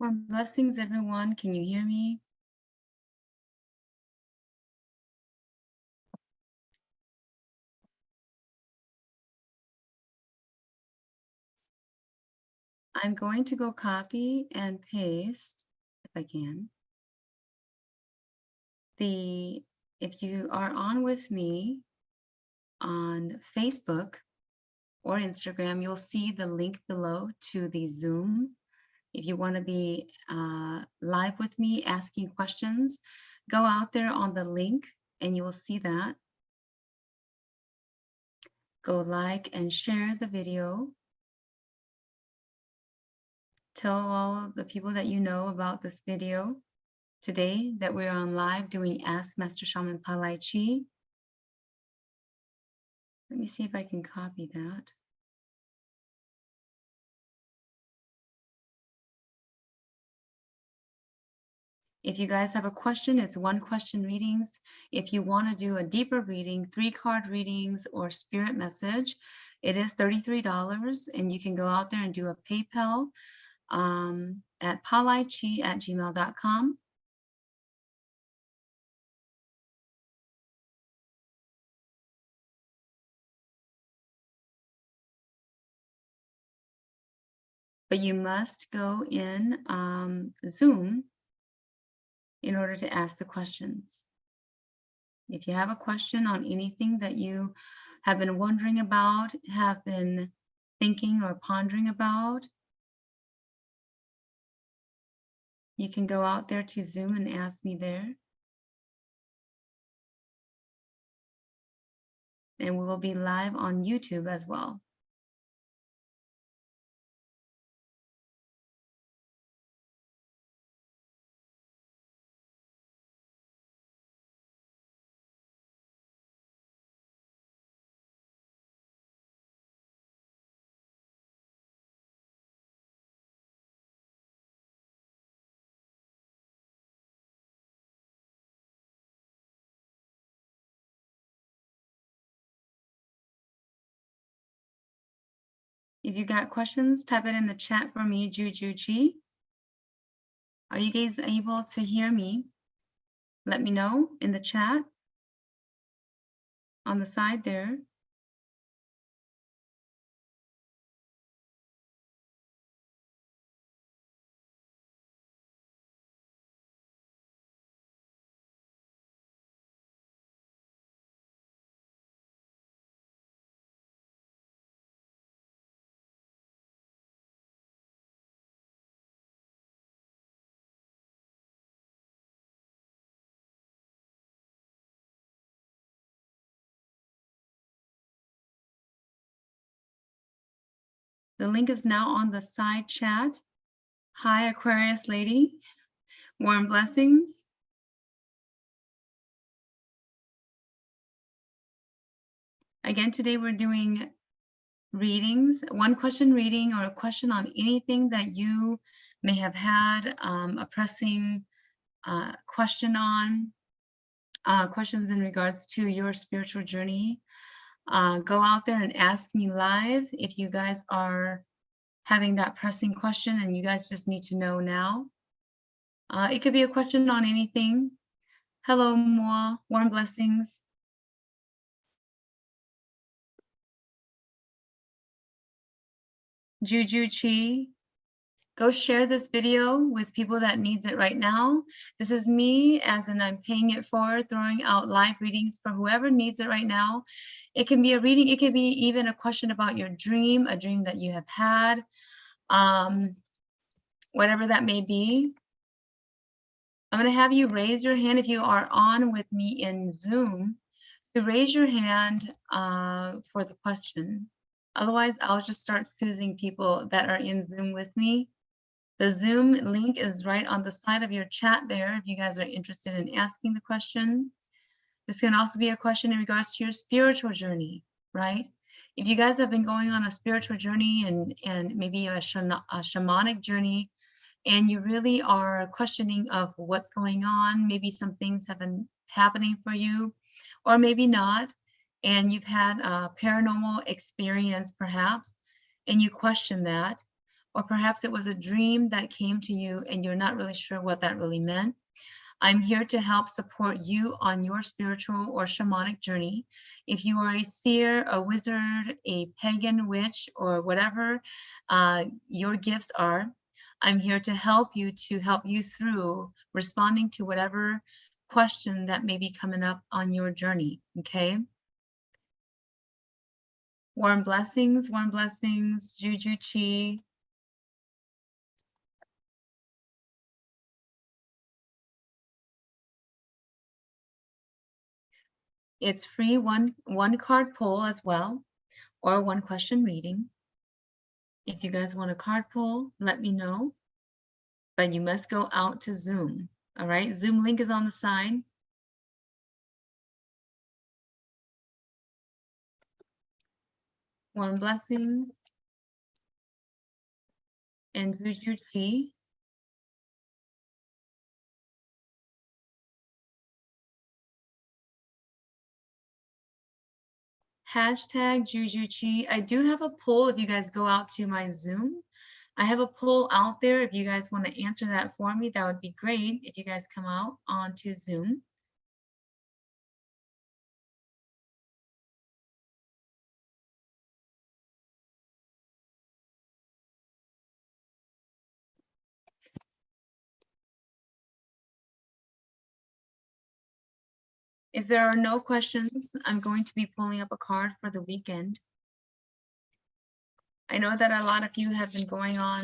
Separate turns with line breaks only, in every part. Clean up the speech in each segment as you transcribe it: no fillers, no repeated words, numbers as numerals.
Warm blessings, everyone. Can you hear me? I'm going to go copy and paste, if I can, if you are on with me on Facebook or Instagram, you'll see the link below to the Zoom. If you want to be live with me asking questions, go out there on the link and you will see that. Go like and share the video. Tell all the people that you know about this video today that we're on live doing Ask Master Shaman Palai Chi. Let me see if I can copy that. If you guys have a question, it's 1-question readings. If you want to do a deeper reading, 3-card readings or spirit message, it is $33, and you can go out there and do a PayPal at palaichi@gmail.com. But you must go in Zoom in order to ask the questions. If you have a question on anything that you have been wondering about, have been thinking or pondering about, you can go out there to Zoom and ask me there. And we will be live on YouTube as well. If you got questions, type it in the chat for me, Juju Chi. Are you guys able to hear me? Let me know in the chat on the side there. The link is now on the side chat. Hi, Aquarius lady. Warm blessings. Again, today we're doing readings, 1-question reading or a question on anything that you may have had a pressing question on, questions in regards to your spiritual journey. Go out there and ask me live if you guys are having that pressing question and you guys just need to know now. It could be a question on anything. Hello, Moa. Warm blessings. Juju Chi. Go share this video with people that needs it right now. This is me, as in I'm paying it forward, throwing out live readings for whoever needs it right now. It can be a reading. It could be even a question about your dream, a dream that you have had, whatever that may be. I'm going to have you raise your hand if you are on with me in Zoom, to raise your hand for the question. Otherwise, I'll just start choosing people that are in Zoom with me. The Zoom link is right on the side of your chat there if you guys are interested in asking the question. This can also be a question in regards to your spiritual journey, right? If you guys have been going on a spiritual journey and maybe a shamanic journey, and you really are questioning of what's going on, maybe some things have been happening for you, or maybe not, and you've had a paranormal experience perhaps, and you question that, or perhaps it was a dream that came to you and you're not really sure what that really meant. I'm here to help support you on your spiritual or shamanic journey. If you are a seer, a wizard, a pagan witch, or whatever your gifts are, I'm here to help you through responding to whatever question that may be coming up on your journey, okay? Warm blessings, Juju Chi. It's free one card pull as well, or one question reading. If you guys want a card pull, let me know. But you must go out to Zoom. All right, Zoom link is on the side. One blessing and Juju Chi. Hashtag Juju Chi. I do have a poll if you guys go out to my Zoom. I have a poll out there. If you guys want to answer that for me, that would be great if you guys come out onto Zoom. If there are no questions, I'm going to be pulling up a card for the weekend. I know that a lot of you have been going on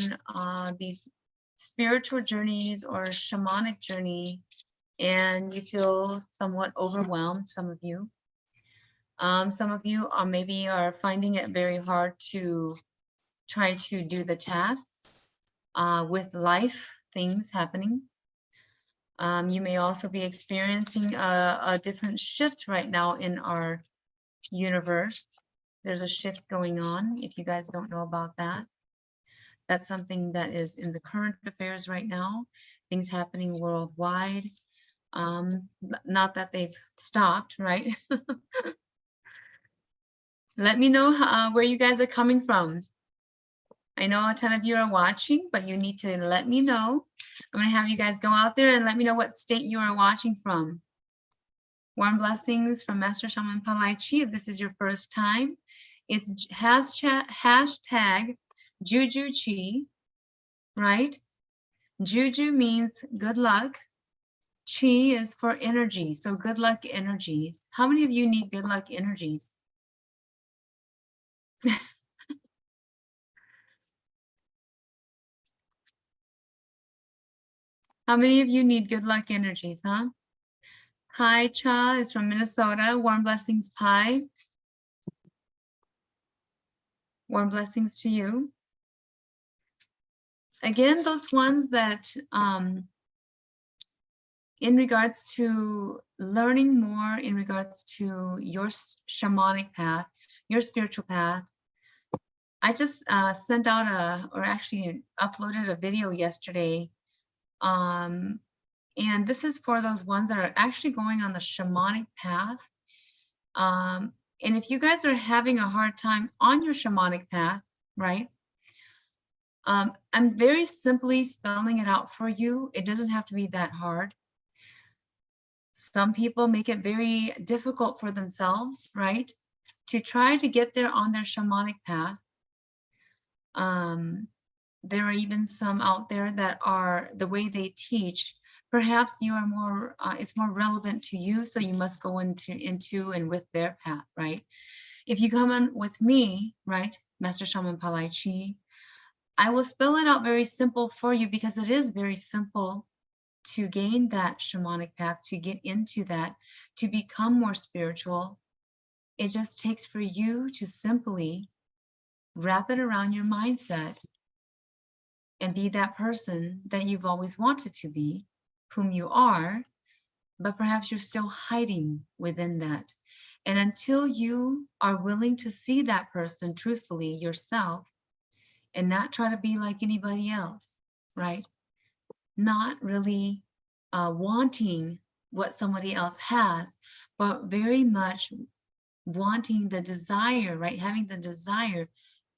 these spiritual journeys or shamanic journey, and you feel somewhat overwhelmed, some of you. Some of you are maybe are finding it very hard to try to do the tasks with life things happening. You may also be experiencing a different shift right now in our universe. There's a shift going on, if you guys don't know about that. That's something that is in the current affairs right now, things happening worldwide. Not that they've stopped, right? Let me know where you guys are coming from. I know a ton of you are watching, but you need to let me know. I'm going to have you guys go out there and let me know what state you are watching from. Warm blessings from Master Shaman Palai Chi. If this is your first time, it's hashtag Juju Chi, right? Juju means good luck. Chi is for energy, so good luck energies. How many of you need good luck energies? How many of you need good luck energies, huh? Hi, Cha is from Minnesota. Warm blessings, Pi. Warm blessings to you. Again, those ones that in regards to learning more in regards to your shamanic path, your spiritual path, I just sent out or actually uploaded a video yesterday. And this is for those ones that are actually going on the shamanic path. And if you guys are having a hard time on your shamanic path, right? I'm very simply spelling it out for you. It doesn't have to be that hard. Some people make it very difficult for themselves, right? To try to get there on their shamanic path. There are even some out there that are the way they teach. Perhaps you are more, it's more relevant to you, so you must go into and with their path, right? If you come on with me, right, Master Shaman Palai Chi, I will spell it out very simple for you because it is very simple to gain that shamanic path, to get into that, to become more spiritual. It just takes for you to simply wrap it around your mindset and be that person that you've always wanted to be, whom you are, but perhaps you're still hiding within that. And until you are willing to see that person truthfully yourself and not try to be like anybody else, right? Not really wanting what somebody else has, but very much wanting the desire, right? Having the desire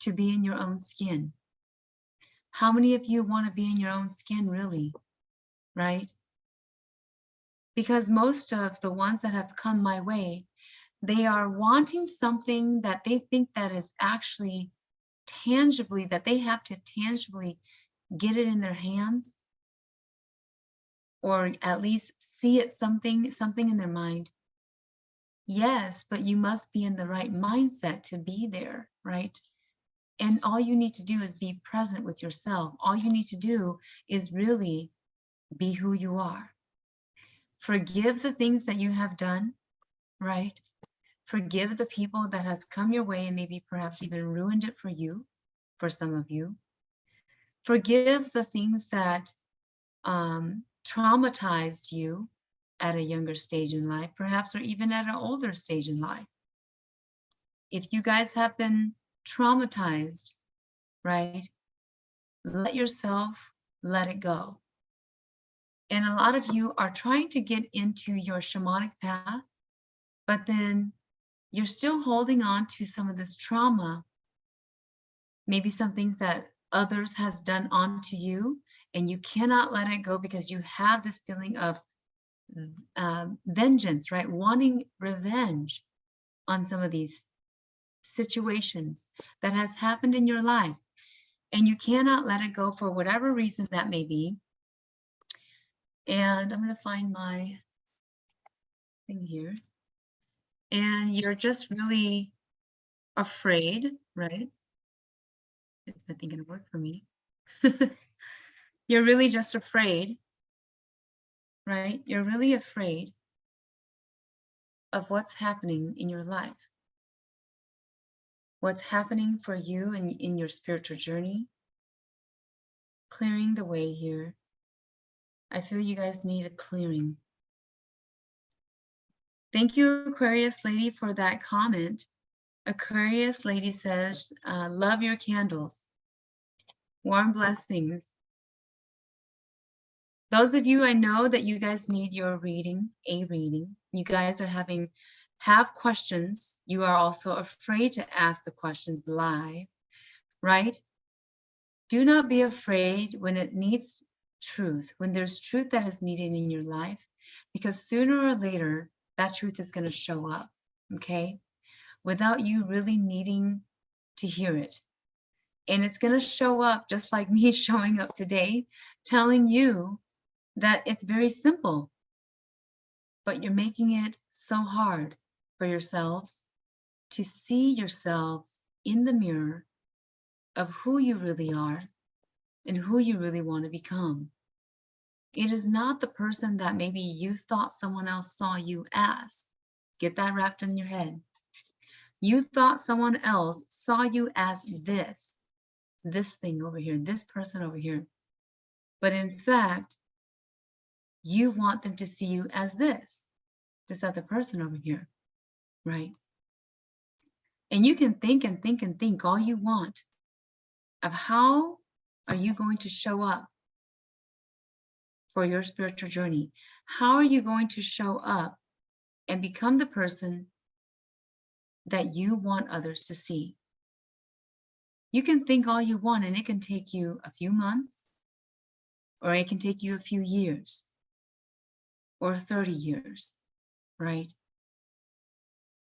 to be in your own skin. How many of you want to be in your own skin, really? Right? Because most of the ones that have come my way, they are wanting something that they think that is actually tangibly, that they have to tangibly get it in their hands, or at least see it, something in their mind. Yes, but you must be in the right mindset to be there, right? And all you need to do is be present with yourself. All you need to do is really be who you are. Forgive the things that you have done, right? Forgive the people that has come your way and maybe perhaps even ruined it for you, for some of you. Forgive the things that traumatized you at a younger stage in life, perhaps, or even at an older stage in life. If you guys have been traumatized, right, let yourself let it go. And a lot of you are trying to get into your shamanic path, but then you're still holding on to some of this trauma, maybe some things that others has done onto you, and you cannot let it go because you have this feeling of vengeance, right? Wanting revenge on some of these situations that has happened in your life, and you cannot let it go for whatever reason that may be. And I'm going to find my thing here. And you're just really afraid, right? I think it'll work for me. You're really just afraid, right? You're really afraid of what's happening in your life, what's happening for you in your spiritual journey. Clearing the way here. I feel you guys need a clearing. Thank you, Aquarius lady, for that comment. Aquarius lady says, love your candles. Warm blessings. Those of you, I know that you guys need your reading, a reading. You guys are have questions. You are also afraid to ask the questions live, right? Do not be afraid when it needs truth, when there's truth that is needed in your life, because sooner or later, that truth is going to show up, okay? Without you really needing to hear it. And it's going to show up just like me showing up today, telling you that it's very simple, but you're making it so hard for yourselves to see yourselves in the mirror of who you really are and who you really want to become. It is not the person that maybe you thought someone else saw you as. Get that wrapped in your head. You thought someone else saw you as this thing over here, this person over here. But in fact, you want them to see you as this other person over here, right? And you can think and think and think all you want of how are you going to show up for your spiritual journey? How are you going to show up and become the person that you want others to see? You can think all you want, and it can take you a few months, or it can take you a few years, or 30 years, right?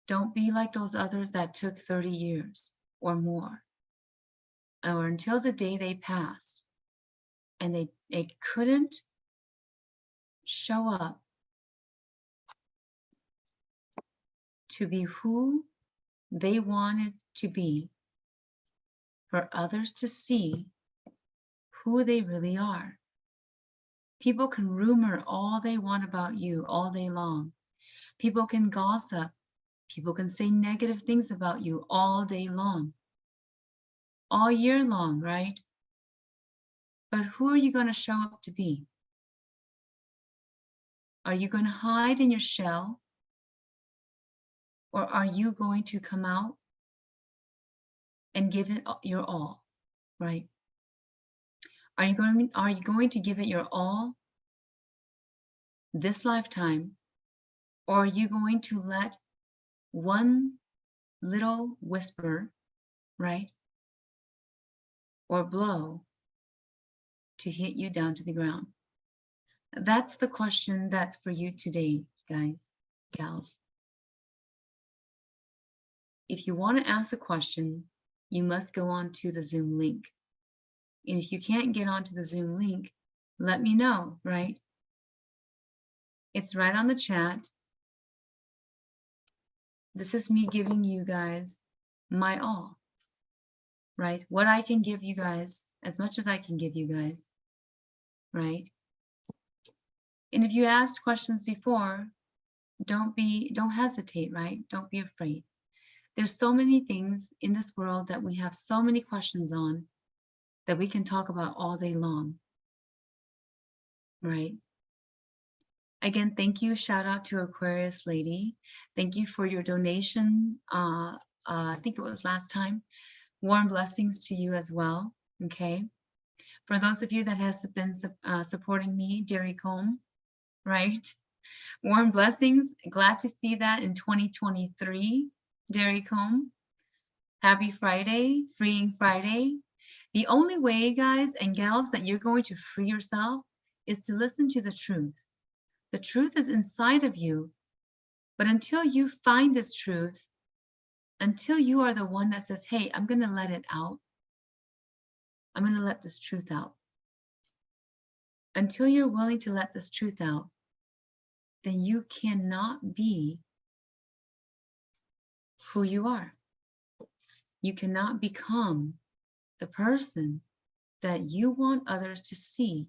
Don't be like those others that took 30 years or more, or until the day they passed, and they couldn't show up to be who they wanted to be, for others to see who they really are. People can rumor all they want about you all day long. People can gossip. People can say negative things about you all day long, all year long, right? But who are you going to show up to be? Are you going to hide in your shell? Or are you going to come out and give it your all, right? Are you going to give it your all this lifetime? Or are you going to let one little whisper, right, or blow to hit you down to the ground? That's the question that's for you today, guys, gals. If you want to ask a question, you must go on to the Zoom link. And if you can't get onto the Zoom link, let me know, right? It's right on the chat. This is me giving you guys my all, right? What I can give you guys, as much as I can give you guys, right? And if you asked questions before, don't hesitate, right? Don't be afraid. There's so many things in this world that we have so many questions on that we can talk about all day long, right? Again, thank you. Shout out to Aquarius Lady. Thank you for your donation. I think it was last time. Warm blessings to you as well. Okay. For those of you that has been supporting me, Derry Combe, right? Warm blessings. Glad to see that in 2023, Derry Combe. Happy Friday, freeing Friday. The only way, guys and gals, that you're going to free yourself is to listen to the truth. The truth is inside of you. But until you find this truth, until you are the one that says, hey, I'm going to let it out. I'm going to let this truth out. Until you're willing to let this truth out, then you cannot be who you are. You cannot become the person that you want others to see.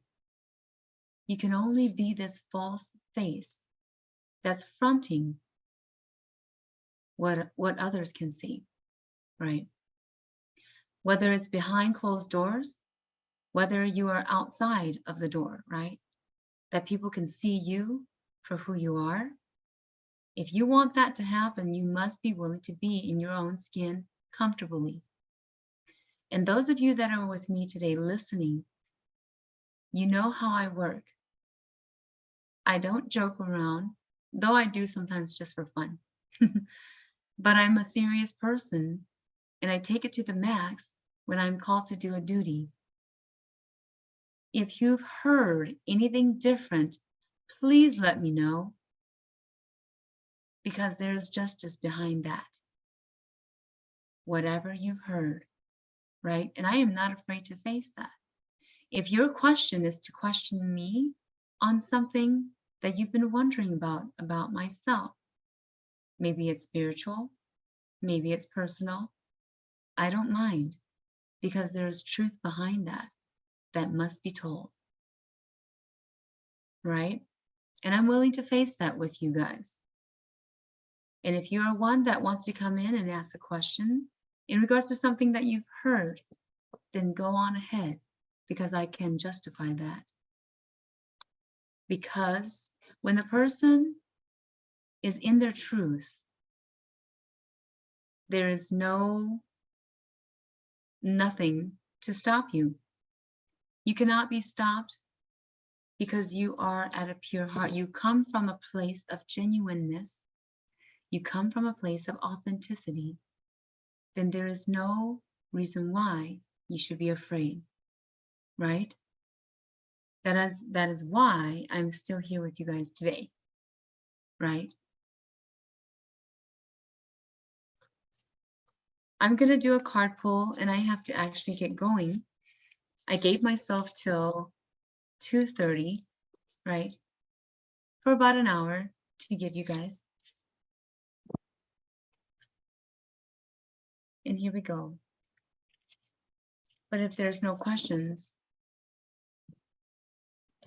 You can only be this false face that's fronting what others can see, right? Whether it's behind closed doors, whether you are outside of the door, right? That people can see you for who you are. If you want that to happen, you must be willing to be in your own skin comfortably. And those of you that are with me today listening, you know how I work. I don't joke around, though I do sometimes just for fun. But I'm a serious person, and I take it to the max when I'm called to do a duty. If you've heard anything different, please let me know, because there's justice behind that. Whatever you've heard, right? And I am not afraid to face that. If your question is to question me on something that you've been wondering about myself, maybe it's spiritual, maybe it's personal, I don't mind, because there is truth behind that must be told, right? And I'm willing to face that with you guys. And if you're one that wants to come in and ask a question in regards to something that you've heard, then go on ahead, because I can justify that. Because when the person is in their truth, there is nothing to stop you. You cannot be stopped, because you are at a pure heart. You come from a place of genuineness. You come from a place of authenticity. Then there is no reason why you should be afraid, right? That is why I'm still here with you guys today, right? I'm going to do a card pull, and I have to actually get going. I gave myself till 2:30, right? For about an hour to give you guys. And here we go. But if there's no questions,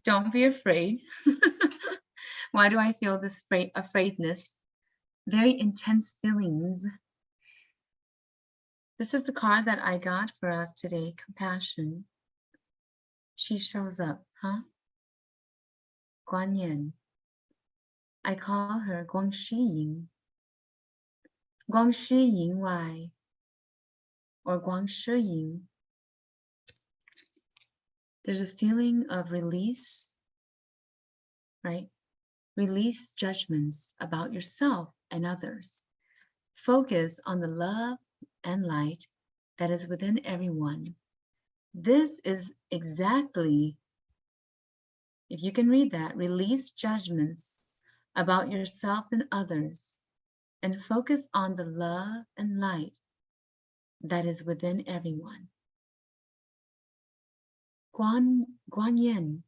don't be afraid. Why do I feel this afraidness? Very intense feelings. This is the card that I got for us today, compassion. She shows up, huh? Guan Yin. I call her Guang Shi Ying. Guang Shi Ying Wai, or Guang Shi Ying. There's a feeling of release, right? Release judgments about yourself and others. Focus on the love and light that is within everyone. This is exactly, if you can read that, release judgments about yourself and others and focus on the love and light that is within everyone. Guan Yin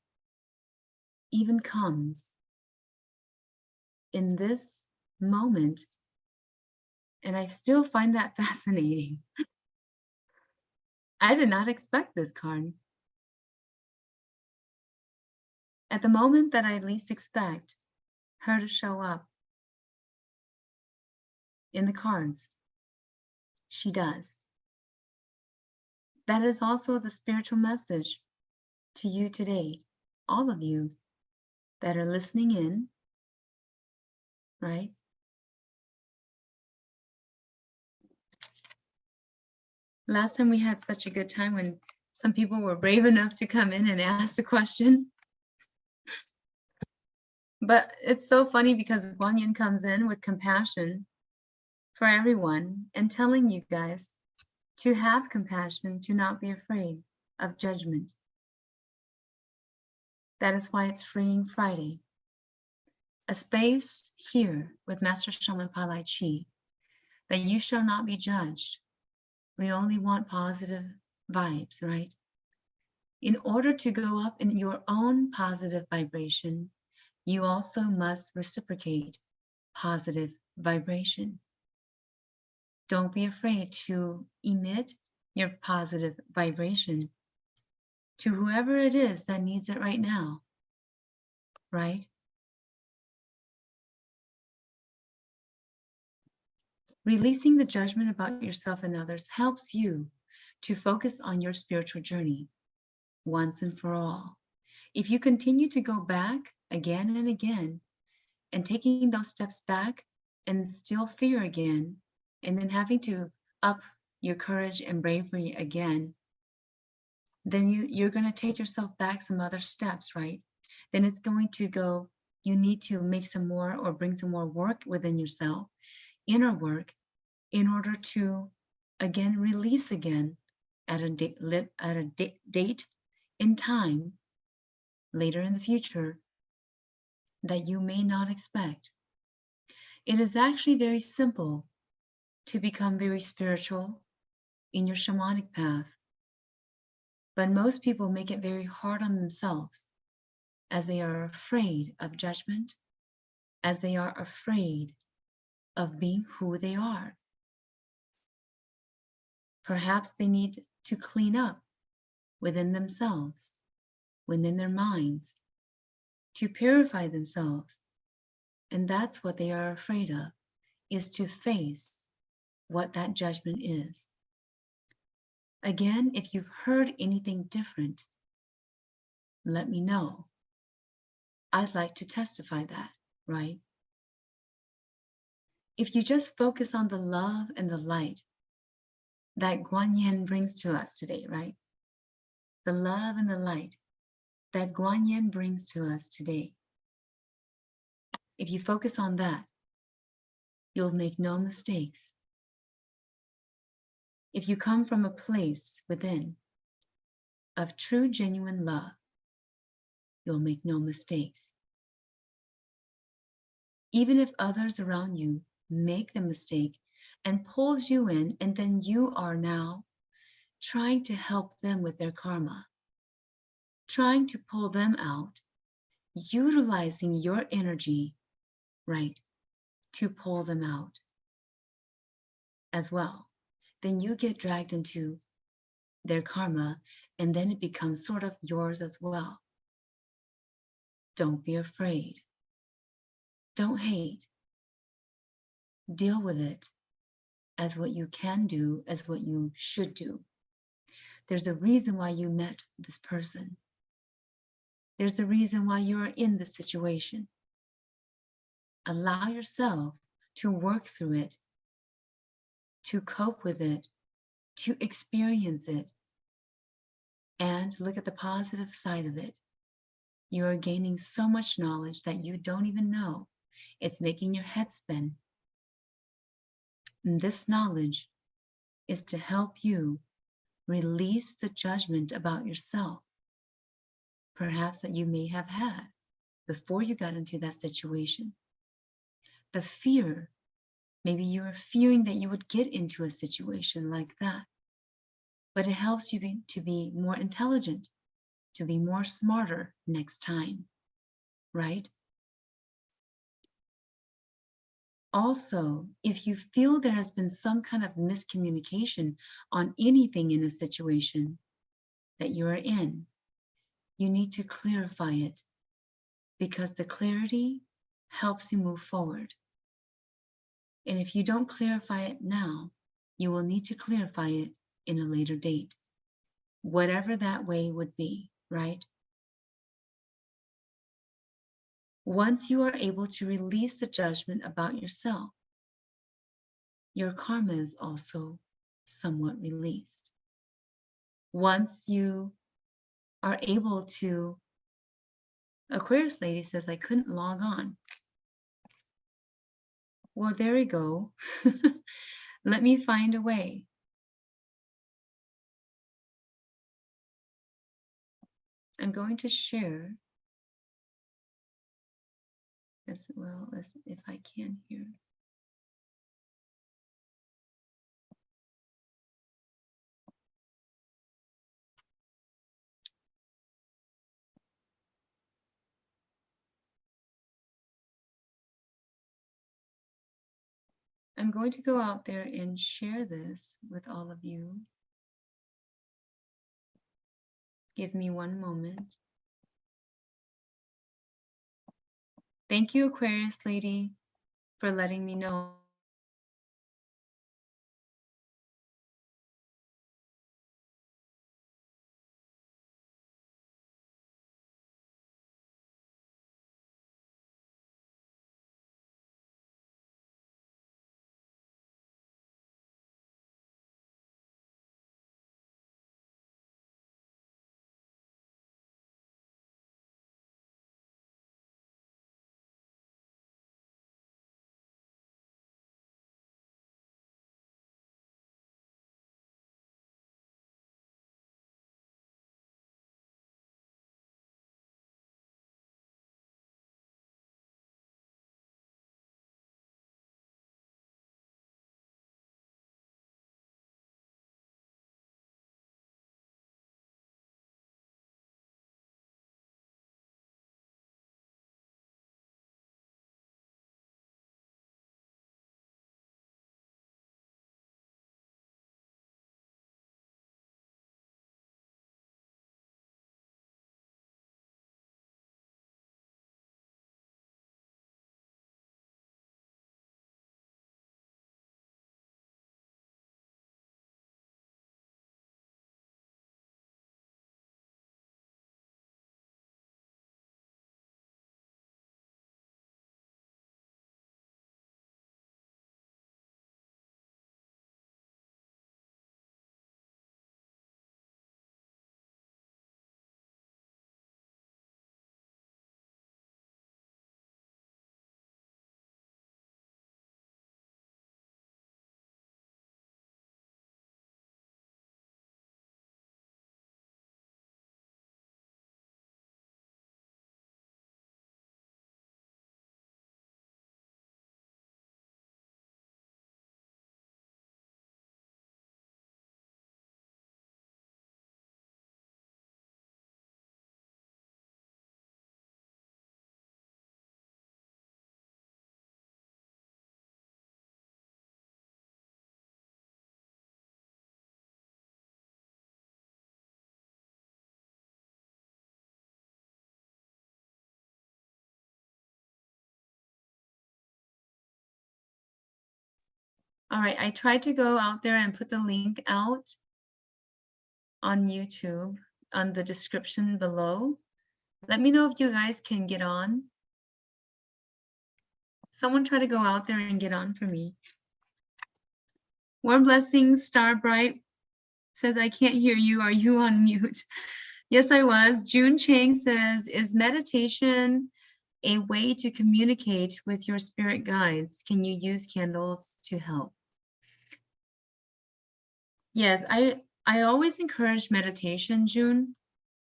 even comes in this moment, and I still find that fascinating. I did not expect this card. At the moment that I least expect her to show up in the cards, she does. That is also the spiritual message to you today, all of you that are listening in, right? Last time we had such a good time when some people were brave enough to come in and ask the question. But it's so funny because Guan Yin comes in with compassion for everyone and telling you guys to have compassion, to not be afraid of judgment. That is why it's Freeing Friday. A space here with Master Shaman Palai Chi, that you shall not be judged. We only want positive vibes, right? In order to go up in your own positive vibration, you also must reciprocate positive vibration. Don't be afraid to emit your positive vibration to whoever it is that needs it right now, right? Releasing the judgment about yourself and others helps you to focus on your spiritual journey once and for all. If you continue to go back again and again and taking those steps back and still fear again, and then having to up your courage and bravery again, then you're going to take yourself back some other steps, right? Then it's going to go, you need to make some more or bring some more work within yourself, inner work, in order to, again, release again at a date in time later in the future that you may not expect. It is actually very simple to become very spiritual in your shamanic path, but most people make it very hard on themselves as they are afraid of judgment, as they are afraid of being who they are. Perhaps they need to clean up within themselves, within their minds, to purify themselves. And that's what they are afraid of, is to face what that judgment is. Again, if you've heard anything different, let me know. I'd like to testify that, right? If you just focus on the love and the light that Guan Yin brings to us today, right? The love and the light that Guan Yin brings to us today. If you focus on that, you'll make no mistakes. If you come from a place within of true, genuine love, you'll make no mistakes. Even if others around you make the mistake and pulls you in, and then you are now trying to help them with their karma, trying to pull them out, utilizing your energy, right, to pull them out as well, then you get dragged into their karma, and then it becomes sort of yours as well. Don't be afraid. Don't hate. Deal with it as what you can do, as what you should do. There's a reason why you met this person. There's a reason why you are in this situation. Allow yourself to work through it, to cope with it, to experience it, and look at the positive side of it. You are gaining so much knowledge that you don't even know. It's making your head spin. And this knowledge is to help you release the judgment about yourself, perhaps that you may have had before you got into that situation. The fear, maybe you were fearing that you would get into a situation like that, but it helps you to be more intelligent, to be more smarter next time, right? Also, if you feel there has been some kind of miscommunication on anything in a situation that you are in, you need to clarify it, because the clarity helps you move forward. And if you don't clarify it now, you will need to clarify it in a later date, whatever that way would be, right? Once you are able to release the judgment about yourself, your karma is also somewhat released. Once you are able to, Aquarius lady says, I couldn't log on. Well, there we go. Let me find a way. I'm going to share as well as if I can here. I'm going to go out there and share this with all of you. Give me one moment. Thank you, Aquarius lady, for letting me know. All right, I tried to go out there and put the link out on YouTube on the description below. Let me know if you guys can get on. Someone try to go out there and get on for me. Warm Blessings, Star Bright says, I can't hear you. Are you on mute? Yes, I was. June Chang says, is meditation a way to communicate with your spirit guides? Can you use candles to help? Yes, I always encourage meditation, June.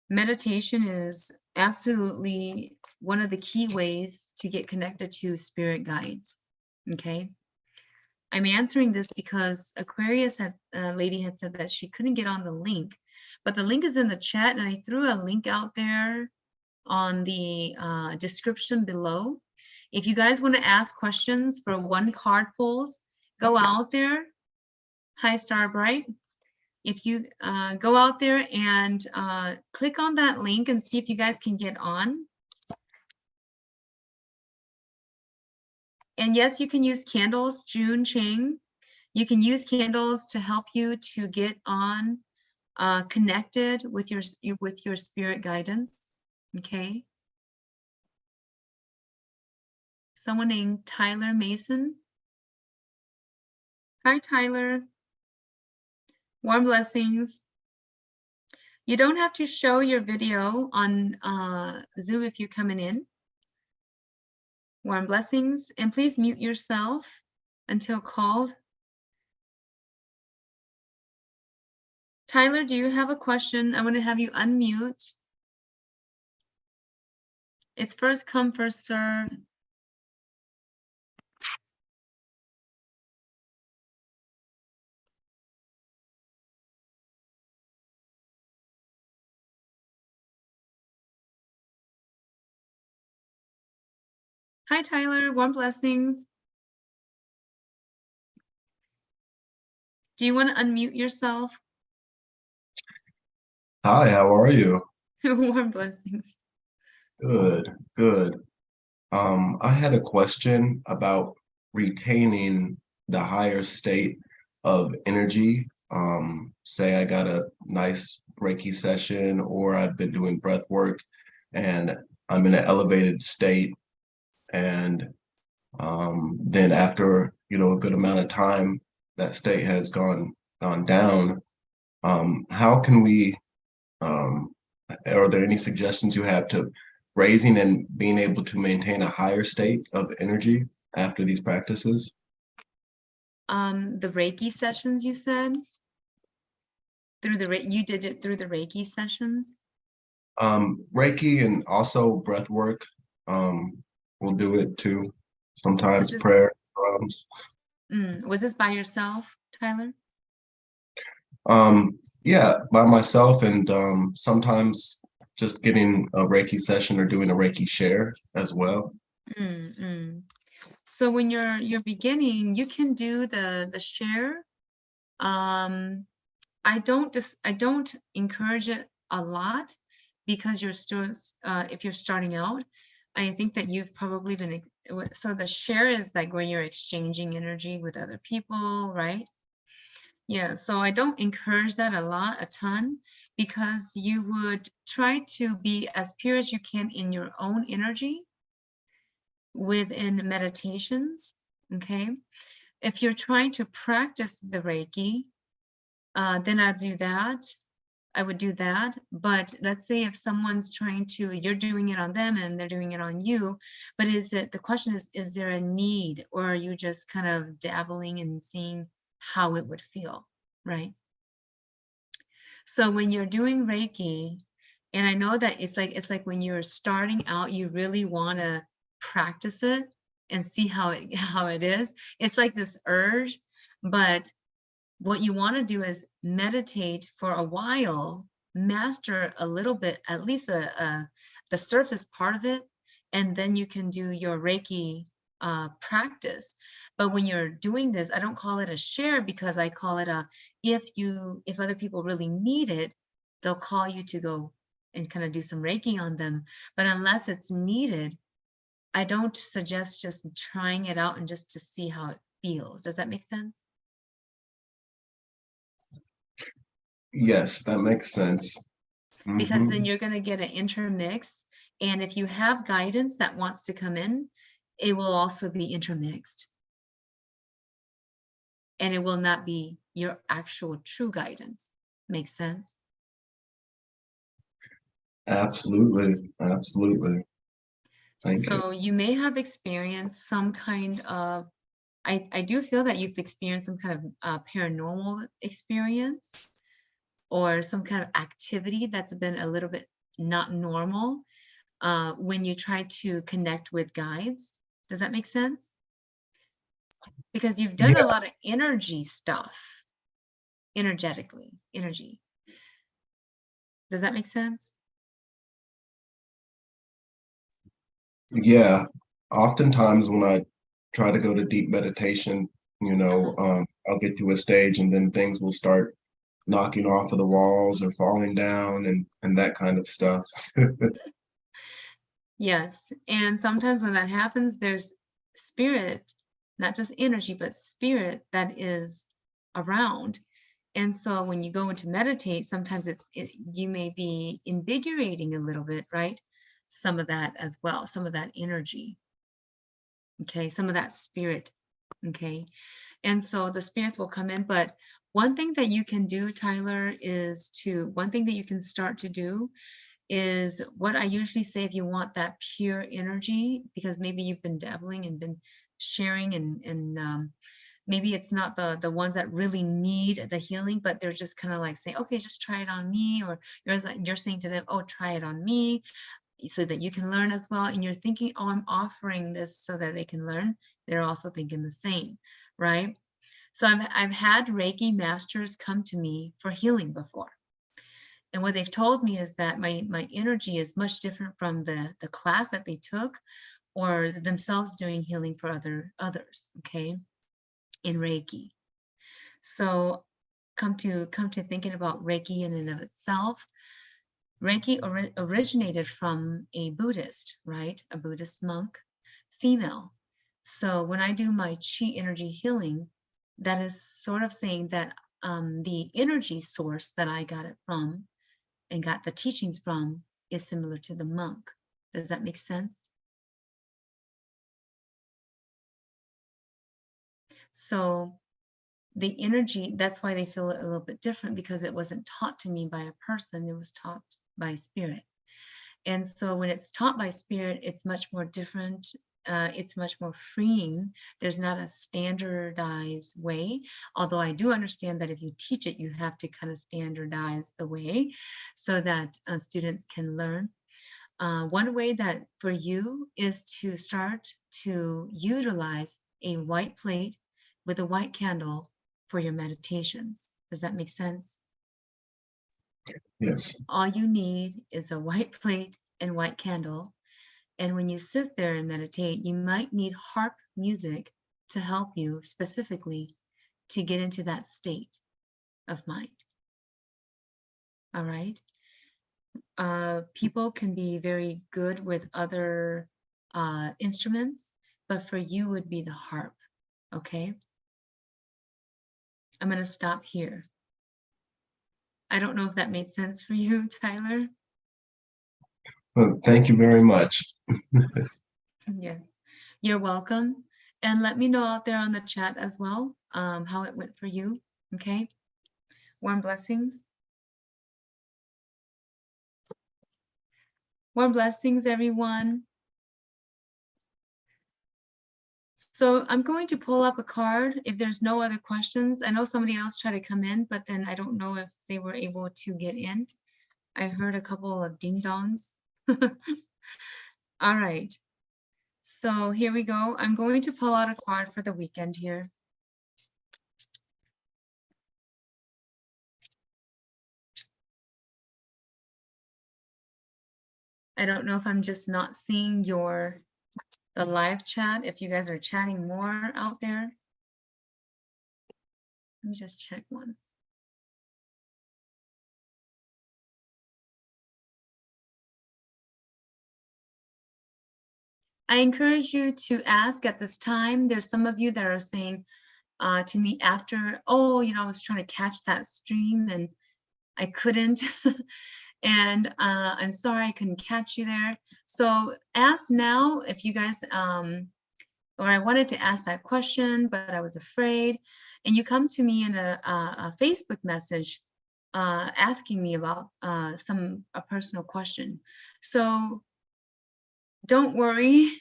Meditation is absolutely one of the key ways to get connected to spirit guides. Okay. I'm answering this because Aquarius lady had said that she couldn't get on the link, but the link is in the chat, and I threw a link out there on the description below. If you guys want to ask questions for one card pulls, go out there. Hi, Star Bright. If you go out there and click on that link and see if you guys can get on. And yes, you can use candles, June Ching. You can use candles to help you to get on connected with your spirit guidance. Okay. Someone named Tyler Mason. Hi, Tyler. Warm blessings. You don't have to show your video on Zoom if you're coming in. Warm blessings. And please mute yourself until called. Tyler, do you have a question? I'm going to have you unmute. It's first come, first serve. Hi, Tyler. Warm blessings. Do you want to unmute yourself?
Hi, how are you?
Warm blessings.
Good, good. I had a question about retaining the higher state of energy. Say I got a nice Reiki session, or I've been doing breath work and I'm in an elevated state, and then after, a good amount of time, that state has gone down. How can we are there any suggestions you have to raising and being able to maintain a higher state of energy after these practices?
The Reiki sessions you said? You did it through the Reiki sessions?
Reiki and also breath work. We'll do it too. Sometimes
Was
prayer.
this by yourself, Tyler?
Yeah, by myself, and sometimes just getting a Reiki session or doing a Reiki share as well.
So when you're beginning, you can do the share. I don't encourage it a lot, because you're still if you're starting out. I think that you've probably been, so the share is like where you're exchanging energy with other people, right? Yeah, so I don't encourage that a ton, because you would try to be as pure as you can in your own energy within meditations. Okay, if you're trying to practice the Reiki, then I would do that. But let's say if someone's you're doing it on them and they're doing it on you, but the question is there a need, or are you just kind of dabbling and seeing how it would feel, right? So when you're doing Reiki, and I know that it's like when you're starting out, you really want to practice it and see how it is. It's like this urge, but what you want to do is meditate for a while, master a little bit, at least the surface part of it, and then you can do your Reiki practice. But when you're doing this, I don't call it a share, because I call it if other people really need it, they'll call you to go and kind of do some Reiki on them. But unless it's needed, I don't suggest just trying it out and just to see how it feels. Does that make sense?
Yes, that makes sense.
Because then you're going to get an intermix. And if you have guidance that wants to come in, it will also be intermixed. And it will not be your actual true guidance. Makes sense?
Absolutely. Absolutely. Thank you.
So you may have experienced some kind of, I do feel that you've experienced some kind of paranormal experience. or some kind of activity that's been a little bit not normal when you try to connect with guides. Does that make sense? Because you've done a
Yeah,
lot of energy stuff, energy. Does that make sense?
yeah. Oftentimes when I try to go to deep meditation,
Uh-huh.
I'll get to a stage and then things will start knocking off of the walls or falling down and that kind of stuff.
Yes. And sometimes when that happens, there's spirit, not just energy, but spirit that is around. And so when you go into meditate, sometimes you may be invigorating a little bit, right? Some of that as well, some of that energy, okay? Some of that spirit, okay? And so the spirits will come in. But one thing that you can do, Tyler, one thing that you can start to do is what I usually say if you want that pure energy, because maybe you've been dabbling and been sharing and maybe it's not the ones that really need the healing, but they're just kind of like saying, okay, just try it on me, or you're saying to them, oh, try it on me, so that you can learn as well. And you're thinking, oh, I'm offering this so that they can learn. They're also thinking the same, right? So I've had Reiki masters come to me for healing before. And what they've told me is that my energy is much different from the class that they took or themselves doing healing for others, okay, in Reiki. So come to thinking about Reiki in and of itself, Reiki originated from a Buddhist, right? A Buddhist monk, female. So when I do my chi energy healing, that is sort of saying that the energy source that I got it from and got the teachings from is similar to the monk. Does that make sense? So the energy, that's why they feel it a little bit different, because it wasn't taught to me by a person, it was taught by spirit. And so when it's taught by spirit, it's much more different. It's much more freeing. There's not a standardized way, although I do understand that if you teach it, you have to kind of standardize the way so that students can learn. One way that for you is to start to utilize a white plate with a white candle for your meditations. Does that make sense?
Yes.
All you need is a white plate and white candle. And when you sit there and meditate, you might need harp music to help you specifically to get into that state of mind. All right. People can be very good with other instruments, but for you would be the harp. Okay. I'm going to stop here. I don't know if that made sense for you, Tyler.
Well, thank you very much.
Yes, you're welcome. And let me know out there on the chat as well how it went for you. Okay. Warm blessings. Warm blessings, everyone. So I'm going to pull up a card if there's no other questions. I know somebody else tried to come in, but then I don't know if they were able to get in. I heard a couple of ding dongs. All right. So here we go. I'm going to pull out a card for the weekend here. I don't know if I'm just not seeing the live chat, if you guys are chatting more out there. Let me just check once. I encourage you to ask at this time. There's some of you that are saying to me after, oh, I was trying to catch that stream and I couldn't. And I'm sorry I couldn't catch you there. So ask now if you guys, or I wanted to ask that question, but I was afraid. And you come to me in a Facebook message asking me about a personal question. So don't worry.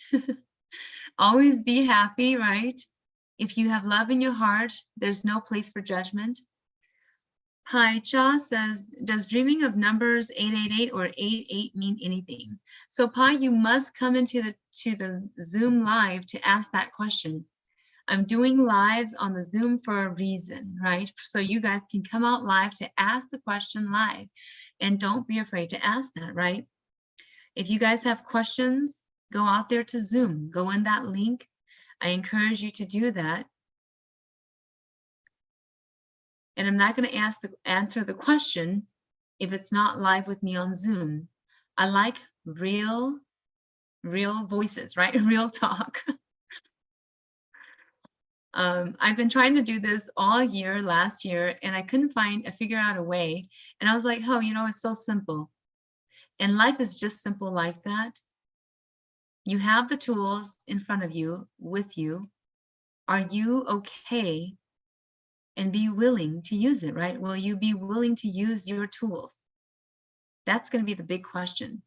Always be happy, right? If you have love in your heart, there's no place for judgment. Hi, Cha says, does dreaming of numbers 888 or 88 mean anything? So Pi, you must come into the Zoom live to ask that question. I'm doing lives on the Zoom for a reason, right? So you guys can come out live to ask the question live. And don't be afraid to ask that, right? If you guys have questions, go out there to Zoom, go in that link. I encourage you to do that. And I'm not going to answer the question if it's not live with me on Zoom. I like real voices, right? Real talk. I've been trying to do this all year, last year, and I couldn't figure out a way. And I was like, oh, you know, it's so simple. And life is just simple like that. You have the tools in front of you, with you. Are you okay? And be willing to use it, right? Will you be willing to use your tools? That's going to be the big question.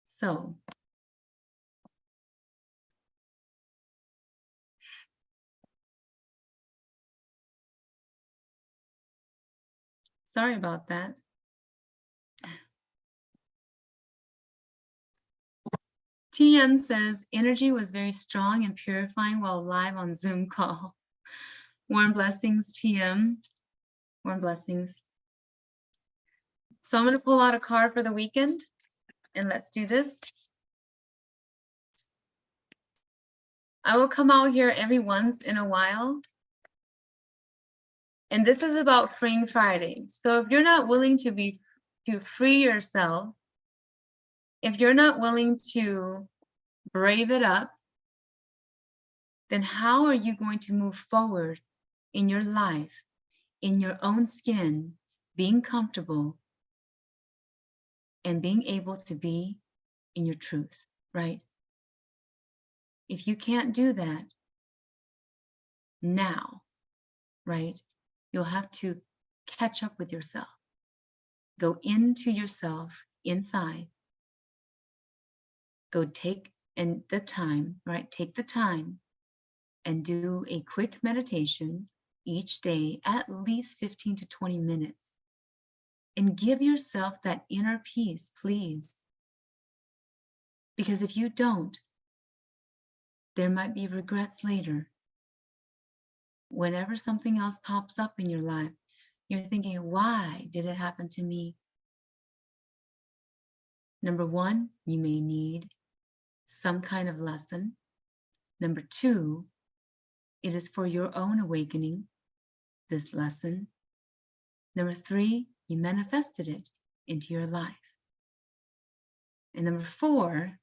So, sorry about that. TM says, energy was very strong and purifying while live on Zoom call. Warm blessings, TM. Warm blessings. So I'm going to pull out a card for the weekend, and let's do this. I will come out here every once in a while. And this is about freeing Friday. So if you're not willing to free yourself, if you're not willing to brave it up, then how are you going to move forward in your life, in your own skin, being comfortable and being able to be in your truth, right? If you can't do that now, right, you'll have to catch up with yourself. Go into yourself inside. Go take the time, right? Take the time and do a quick meditation each day, at least 15 to 20 minutes. And give yourself that inner peace, please. Because if you don't, there might be regrets later. Whenever something else pops up in your life, you're thinking, why did it happen to me? Number one, you may need some kind of lesson. Number two, it is for your own awakening, this lesson. Number three, you manifested it into your life. And number four,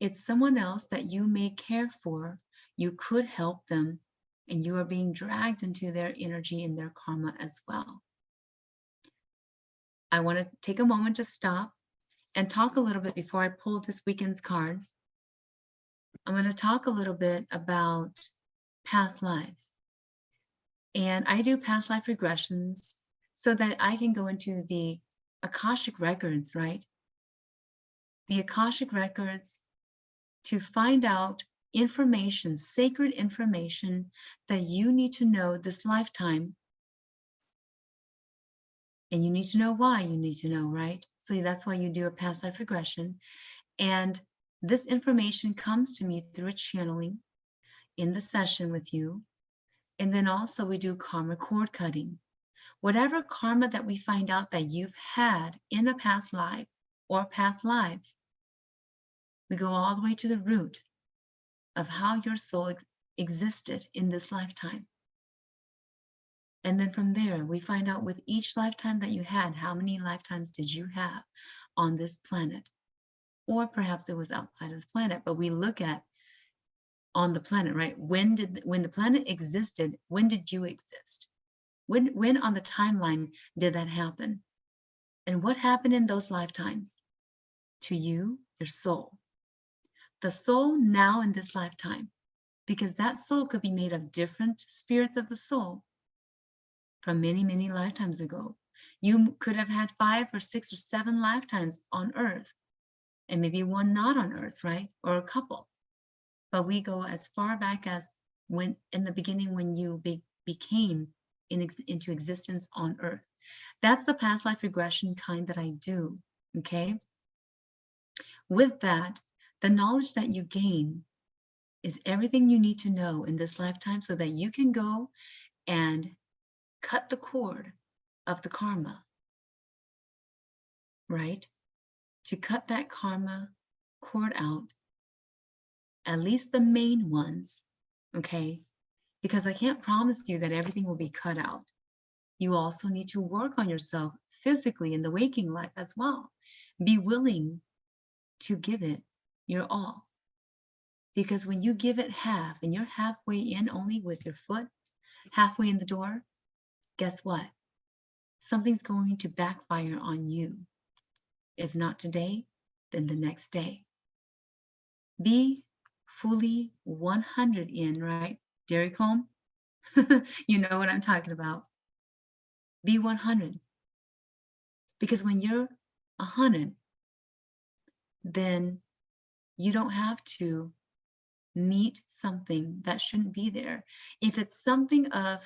it's someone else that you may care for. You could help them, and you are being dragged into their energy and their karma as well. I want to take a moment to stop and talk a little bit before I pull this weekend's card. I'm going to talk a little bit about past lives. And I do past life regressions so that I can go into the Akashic records, right? The Akashic records to find out information, sacred information that you need to know this lifetime. And you need to know why you need to know, right? So that's why you do a past life regression. And this information comes to me through a channeling in the session with you. And then also we do karma cord cutting. Whatever karma that we find out that you've had in a past life or past lives, we go all the way to the root of how your soul existed in this lifetime. And then from there, we find out with each lifetime that you had, how many lifetimes did you have on this planet? Or perhaps it was outside of the planet, but we look at on the planet, right? When the planet existed, when did you exist? When on the timeline did that happen? And what happened in those lifetimes to you, your soul? The soul now in this lifetime, because that soul could be made of different spirits of the soul from many, many lifetimes ago. You could have had 5 or 6 or 7 lifetimes on Earth, and maybe one not on Earth, right? Or a couple. but we go as far back as when in the beginning when you became into existence on earth. That's the past life regression kind that I do, okay? With that, the knowledge that you gain is everything you need to know in this lifetime so that you can go and cut the cord of the karma, right? To cut that karma cord out, at least the main ones, okay? Because I can't promise you that everything will be cut out. You also need to work on yourself physically in the waking life as well. Be willing to give it your all. Because when you give it half and you're halfway in only with your foot, halfway in the door, guess what? Something's going to backfire on you. If not today, then the next day. Be fully 100 in, right? Dairy comb? You know what I'm talking about. Be 100. Because when you're 100, then you don't have to meet something that shouldn't be there. If it's something of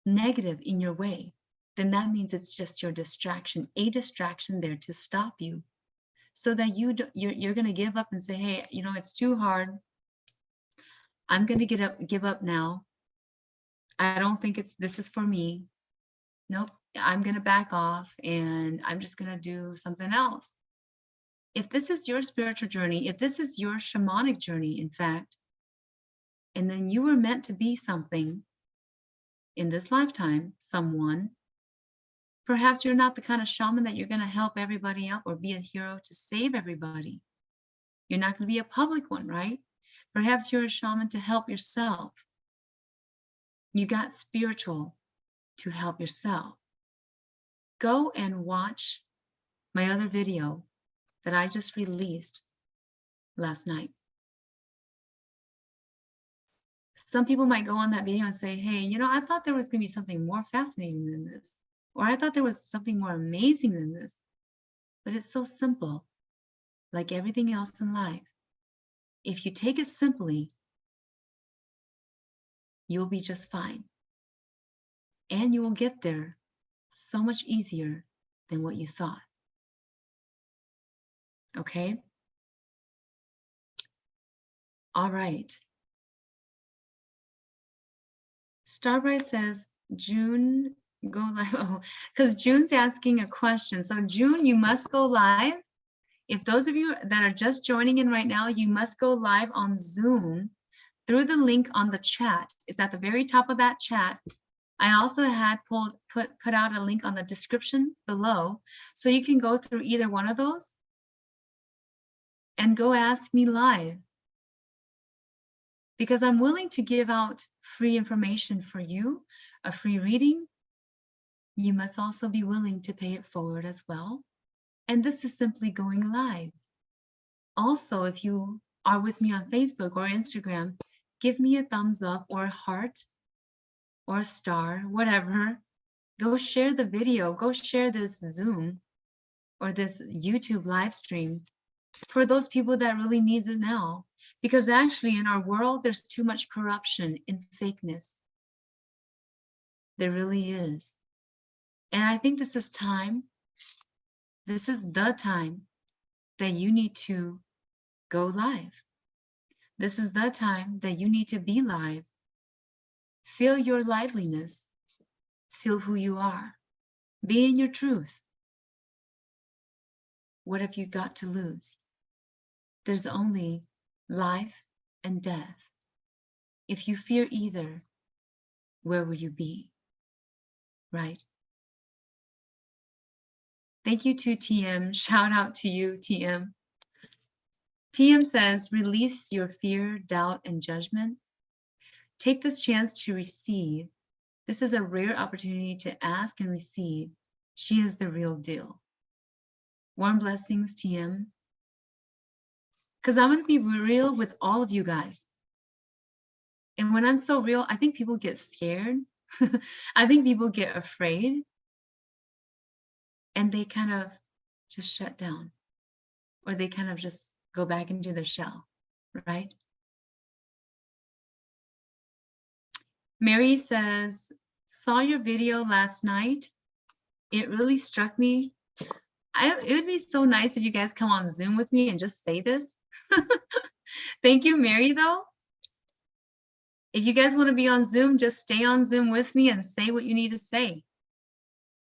negative in your way, then that means it's just your distraction, a distraction there to stop you, so that you're going to give up and say, hey, you know, it's too hard. I'm going to give up now. I don't think this is for me. Nope, I'm going to back off and I'm just going to do something else. If this is your spiritual journey, if this is your shamanic journey, in fact, and then you were meant to be something in this lifetime, someone, perhaps you're not the kind of shaman that you're going to help everybody up or be a hero to save everybody. You're not going to be a public one, right? Perhaps you're a shaman to help yourself. You got spiritual to help yourself. Go and watch my other video that I just released last night. Some people might go on that video and say, hey, you know, I thought there was going to be something more fascinating than this, or I thought there was something more amazing than this. But it's so simple, like everything else in life. If you take it simply, you'll be just fine. And you will get there so much easier than what you thought. Okay? All right. Starbright says, June, go live. Oh, because June's asking a question. So June, you must go live. If those of you that are just joining in right now, you must go live on Zoom through the link on the chat. It's at the very top of that chat. I also had put out a link on the description below, so you can go through either one of those and go ask me live. Because I'm willing to give out free information for you, a free reading. You must also be willing to pay it forward as well. And this is simply going live. Also, if you are with me on Facebook or Instagram, give me a thumbs up or a heart or a star, whatever. Go share the video. Go share this Zoom or this YouTube live stream for those people that really needs it now. Because actually in our world, there's too much corruption and fakeness. There really is. And I think this is time. This is the time that you need to go live. This is the time that you need to be live. Feel your liveliness. Feel who you are. Be in your truth. What have you got to lose? There's only life and death. If you fear either, where will you be? Right? Thank you to TM. Shout out to you, TM. TM says, release your fear, doubt, and judgment. Take this chance to receive. This is a rare opportunity to ask and receive. She is the real deal. Warm blessings, TM. Because I'm going to be real with all of you guys. And when I'm so real, I think people get scared. I think people get afraid. And they kind of just shut down. Or they kind of just go back into their shell, right? Mary says, saw your video last night. It really struck me. It would be so nice if you guys come on Zoom with me and just say this. Thank you, Mary, though. If you guys want to be on Zoom, just stay on Zoom with me and say what you need to say.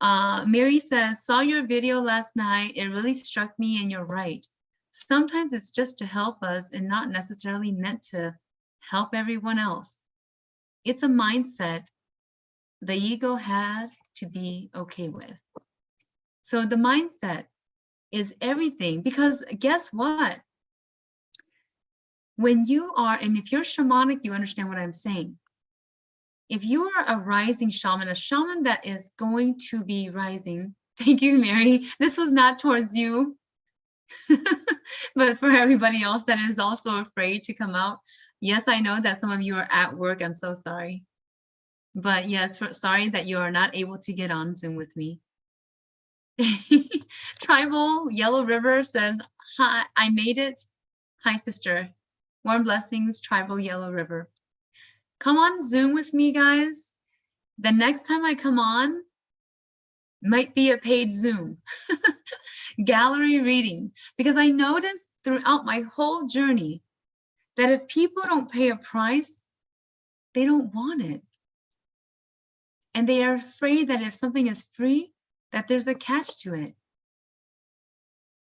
Mary says, saw your video last night. It really struck me, and you're right. Sometimes it's just to help us and not necessarily meant to help everyone else. It's a mindset the ego had to be okay with. So the mindset is everything, because guess what? When you are, and if you're shamanic, you understand what I'm saying. If you are a rising shaman, a shaman that is going to be rising, thank you, Mary. This was not towards you, but for everybody else that is also afraid to come out. Yes, I know that some of you are at work. I'm so sorry. But yes, sorry that you are not able to get on Zoom with me. Tribal Yellow River says, hi, I made it. Hi, sister. Warm blessings, Tribal Yellow River. Come on Zoom with me, guys. The next time I come on might be a paid Zoom. Gallery reading. Because I noticed throughout my whole journey that if people don't pay a price, they don't want it. And they are afraid that if something is free, that there's a catch to it.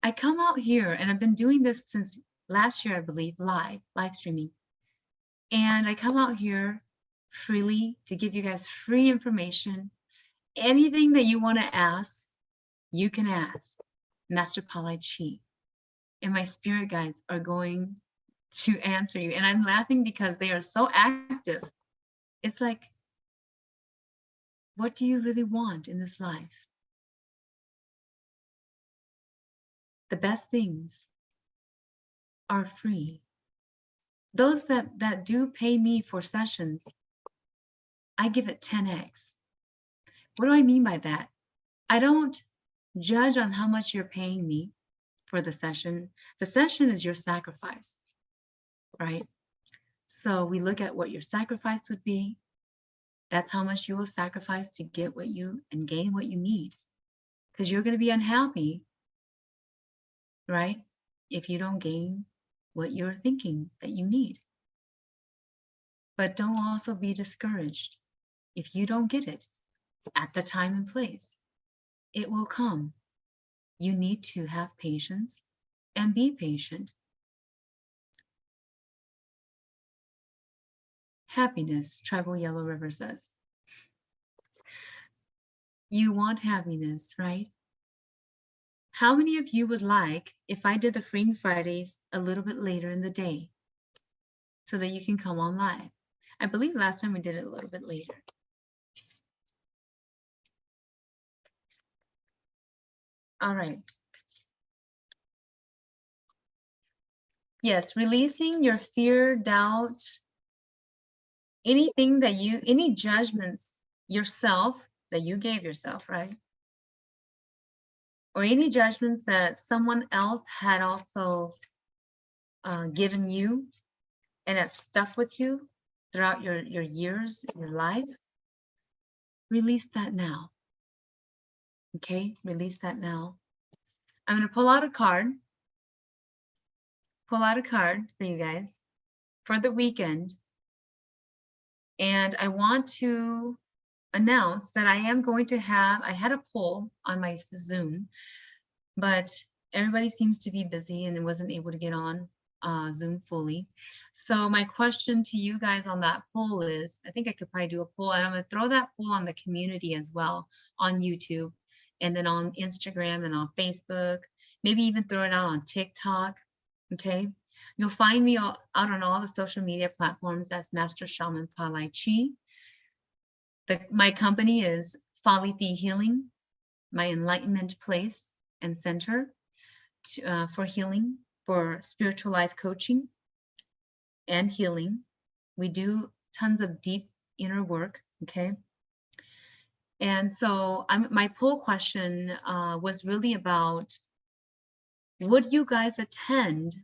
I come out here, and I've been doing this since last year, I believe, live streaming. And I come out here freely to give you guys free information. Anything that you want to ask, you can ask Master Palai Chi. And my spirit guides are going to answer you. And I'm laughing because they are so active. It's like, what do you really want in this life? The best things are free. Those that do pay me for sessions, I give it 10x. What do I mean by that? I don't judge on how much you're paying me for the session. The session is your sacrifice, right? So we look at what your sacrifice would be. That's how much you will sacrifice to get what you and gain what you need. Because you're going to be unhappy, right? If you don't gain what you're thinking that you need. But don't also be discouraged if you don't get it at the time and place. It will come. You need to have patience and be patient. Happiness, Tribal Yellow River says. You want happiness, right? How many of you would like if I did the Freeing Fridays a little bit later in the day so that you can come on live? I believe last time we did it a little bit later. All right. Yes, releasing your fear, doubt, anything that any judgments yourself that you gave yourself, right? Or any judgments that someone else had also given you and that stuck with you throughout your years in your life, release that now. Okay, release that now. I'm going to pull out a card for you guys for the weekend. And I want to announce that I am going to have, I had a poll on my Zoom, but everybody seems to be busy and wasn't able to get on Zoom fully. So my question to you guys on that poll is, I think I could probably do a poll, and I'm going to throw that poll on the community as well on YouTube, and then on Instagram and on Facebook, maybe even throw it out on TikTok. Okay, you'll find me out on all the social media platforms as Master Shaman Palai Chi. My company is Falithi Healing, my enlightenment place and center for healing, for spiritual life coaching and healing. We do tons of deep inner work, okay? And so my poll question was really about, would you guys attend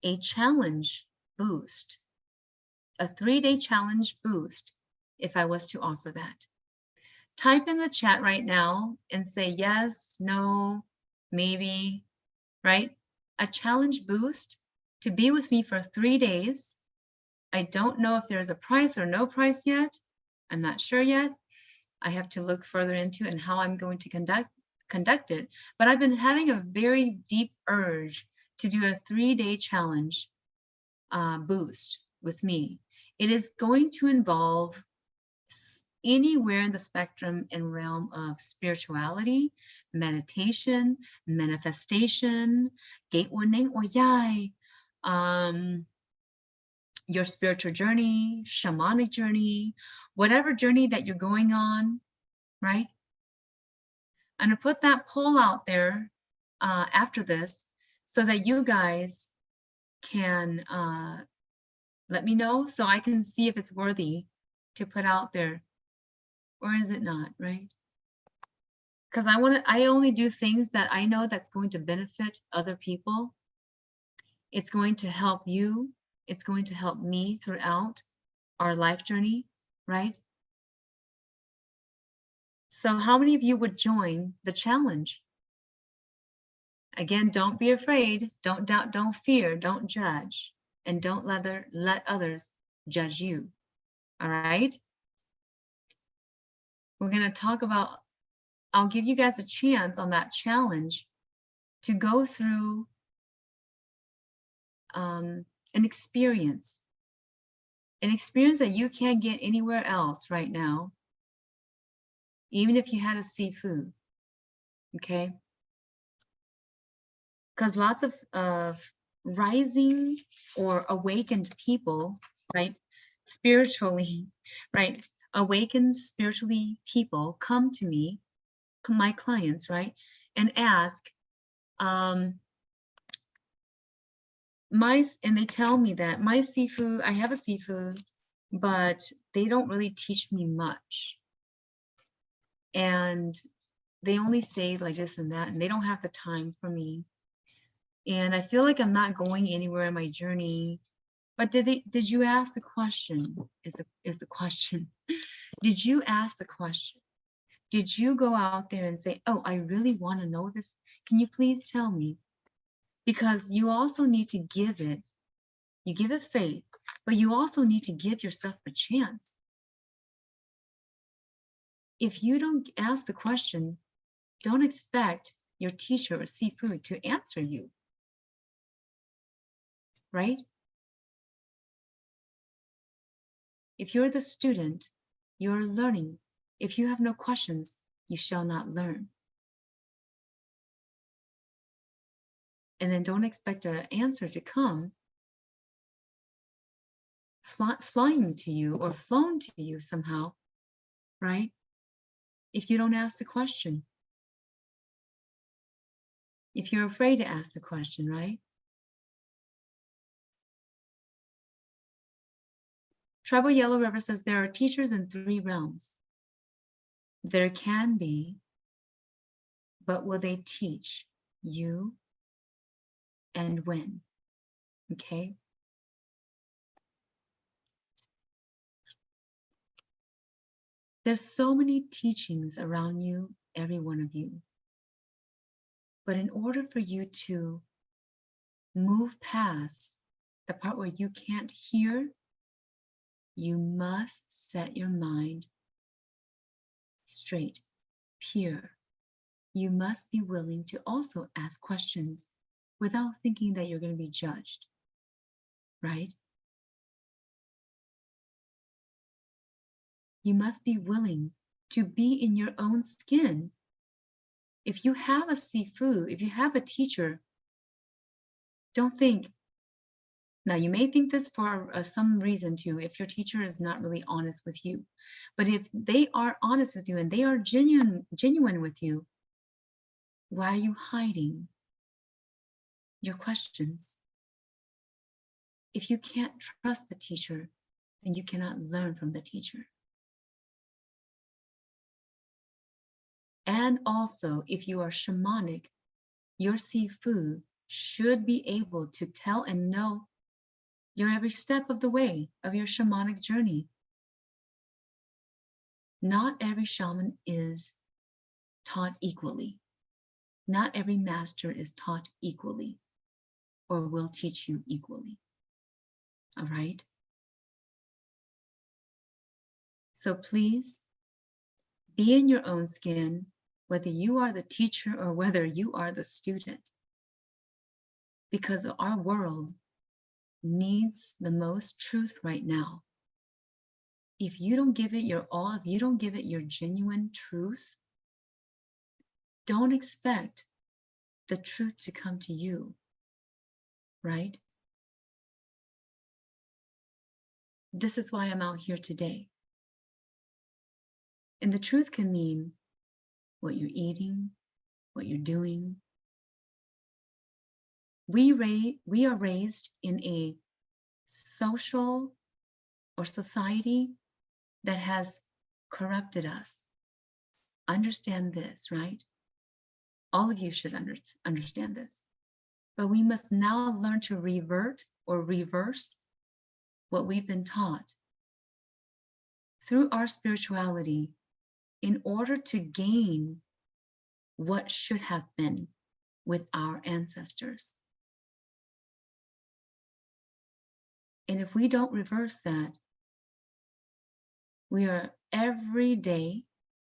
a challenge boost a 3-day challenge boost if I was to offer that. Type in the chat right now and say yes, no, maybe, right? A challenge boost to be with me for 3 days. I don't know if there's a price or no price yet. I'm not sure yet. I have to look further into it and how I'm going to conduct it. But I've been having a very deep urge to do a 3-day challenge boost with me. It is going to involve anywhere in the spectrum and realm of spirituality, meditation, manifestation, your spiritual journey, shamanic journey, whatever journey that you're going on, right? I'm going to put that poll out there after this so that you guys can let me know so I can see if it's worthy to put out there, or is it not, right? Because I only do things that I know that's going to benefit other people. It's going to help you. It's going to help me throughout our life journey, right? So how many of you would join the challenge? Again, don't be afraid. Don't doubt, don't fear, don't judge, and don't let others judge you. All right? We're going to talk about, I'll give you guys a chance on that challenge to go through an experience that you can't get anywhere else right now, even if you had a seafood, okay? Because lots of rising or awakened people, right, spiritually, right, awakened spiritually people come to me, my clients, right, and ask, and they tell me that my seafood, I have a seafood, but they don't really teach me much. And they only say like this and that, and they don't have the time for me. And I feel like I'm not going anywhere in my journey. But did you ask the question? Is the question. Did you ask the question? Did you go out there and say, oh, I really want to know this? Can you please tell me? Because you also need to give it. You give it faith, but you also need to give yourself a chance. If you don't ask the question, don't expect your teacher or seafood to answer you, right? If you're the student, you're learning. If you have no questions, you shall not learn. And then don't expect an answer to come flying to you or flown to you somehow, right? If you don't ask the question. If you're afraid to ask the question, right? Tribal Yellow River says there are teachers in 3 realms. There can be, but will they teach you and when? Okay. There's so many teachings around you, every one of you. But in order for you to move past the part where you can't hear, you must set your mind straight, pure. You must be willing to also ask questions without thinking that you're going to be judged, right? You must be willing to be in your own skin. If you have a seafood, if you have a teacher, don't think. Now, you may think this for some reason too, if your teacher is not really honest with you. But if they are honest with you and they are genuine with you, why are you hiding your questions? If you can't trust the teacher, then you cannot learn from the teacher. And also, if you are shamanic, your seafood should be able to tell and know your every step of the way of your shamanic journey. Not every shaman is taught equally. Not every master is taught equally or will teach you equally. All right? So please be in your own skin, whether you are the teacher or whether you are the student, because our world needs the most truth right now. If you don't give it your all, if you don't give it your genuine truth, don't expect the truth to come to you, right? This is why I'm out here today. And the truth can mean what you're eating, what you're doing. We are raised in a social or society that has corrupted us. Understand this, right? All of you should understand this. But we must now learn to revert or reverse what we've been taught through our spirituality in order to gain what should have been with our ancestors. And if we don't reverse that, we are every day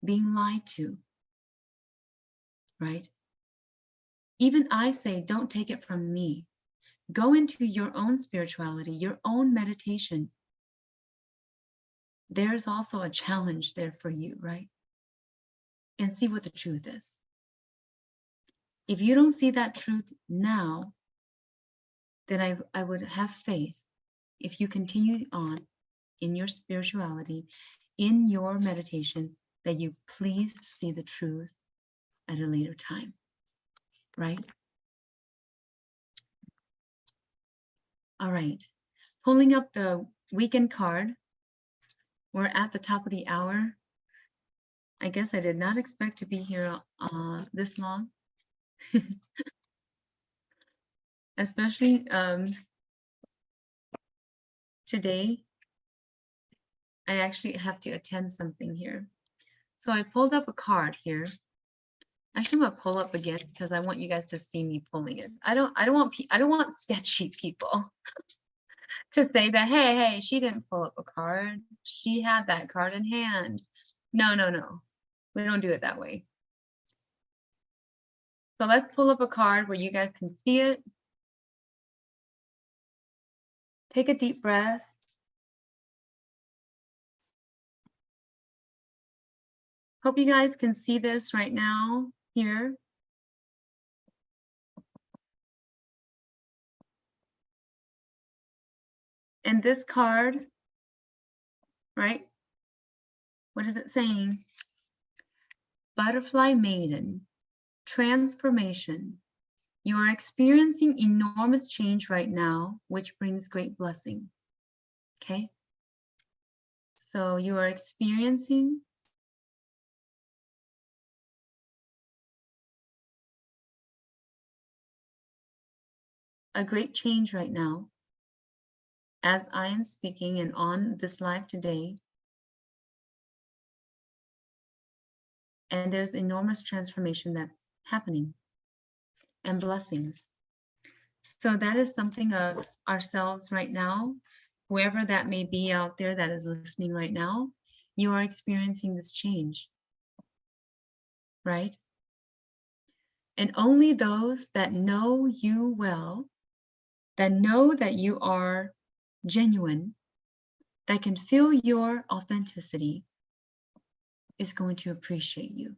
being lied to, right? Even I say, don't take it from me. Go into your own spirituality, your own meditation. There's also a challenge there for you, right? And see what the truth is. If you don't see that truth now, then I would have faith if you continue on in your spirituality, in your meditation, that you please see the truth at a later time, right? All right, pulling up the weekend card. We're at the top of the hour. I guess I did not expect to be here this long, especially today. I actually have to attend something here. So I pulled up a card here. Actually, I'm gonna pull up again because I want you guys to see me pulling it. I don't want sketchy people to say that, hey, she didn't pull up a card. She had that card in hand. No. We don't do it that way. So let's pull up a card where you guys can see it. Take a deep breath. Hope you guys can see this right now here. And this card, right? What is it saying? Butterfly Maiden, transformation. You are experiencing enormous change right now, which brings great blessing. Okay? So you are experiencing a great change right now as I am speaking and on this live today. And there's enormous transformation that's happening and blessings. So that is something of ourselves right now, whoever that may be out there that is listening right now, you are experiencing this change, right? And only those that know you well, that know that you are genuine, that can feel your authenticity, is going to appreciate you.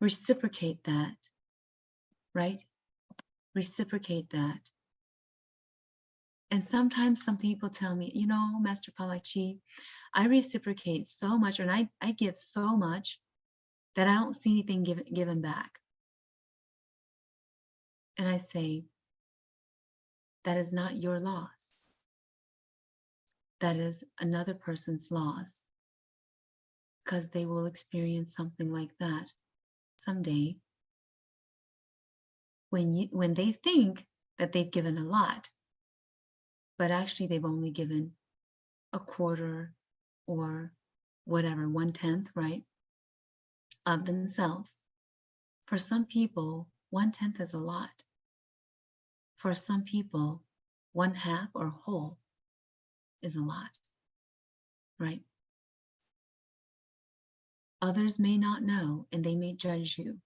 Reciprocate that, right? Reciprocate that. And sometimes some people tell me, you know, Master Palachi, I reciprocate so much, and I give so much that I don't see anything given back. And I say, that is not your loss. That is another person's loss, because they will experience something like that someday when they think that they've given a lot, but actually they've only given a quarter or whatever, 1/10, right, of themselves. For some people, 1/10 is a lot. For some people, 1/2 or whole is a lot, right? Others may not know and they may judge you,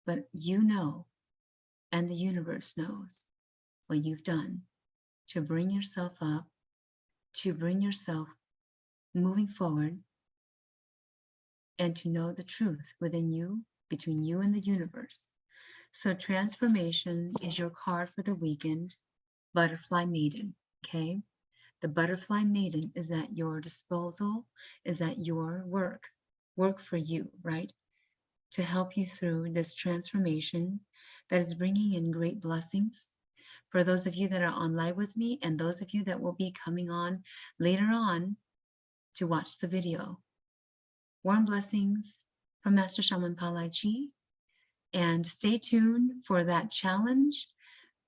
but you know, and the universe knows what you've done to bring yourself up, to bring yourself moving forward, and to know the truth within you, between you and the universe. So transformation is your card for the weekend, Butterfly Maiden, okay? The Butterfly Maiden is at your disposal, is at your work for you, right? To help you through this transformation that is bringing in great blessings. For those of you that are on live with me and those of you that will be coming on later on to watch the video. Warm blessings from Master Shaman Palai Chi. And stay tuned for that challenge.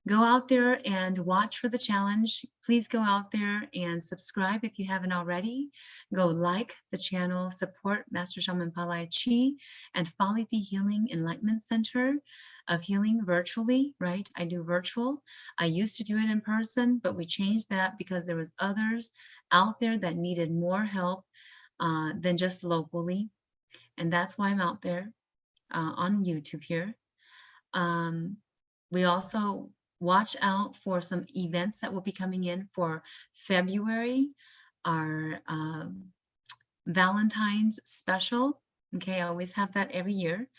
Go out there and watch for the challenge. Please go out there and subscribe if you haven't already. Go like the channel, support Master Shaman Palai Chi, and follow the Healing Enlightenment Center of Healing virtually, right? I do virtual. I used to do it in person, but we changed that because there was others out there that needed more help than just locally. And that's why I'm out there on YouTube here. We also watch out for some events that will be coming in for February, our Valentine's special. Okay, I always have that every year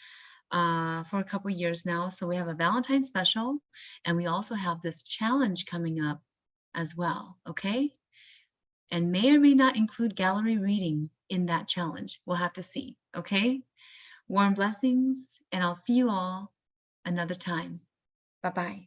for a couple years now. So we have a Valentine's special, and we also have this challenge coming up as well. Okay, and may or may not include gallery reading in that challenge. We'll have to see. Okay, warm blessings, and I'll see you all another time. Bye-bye.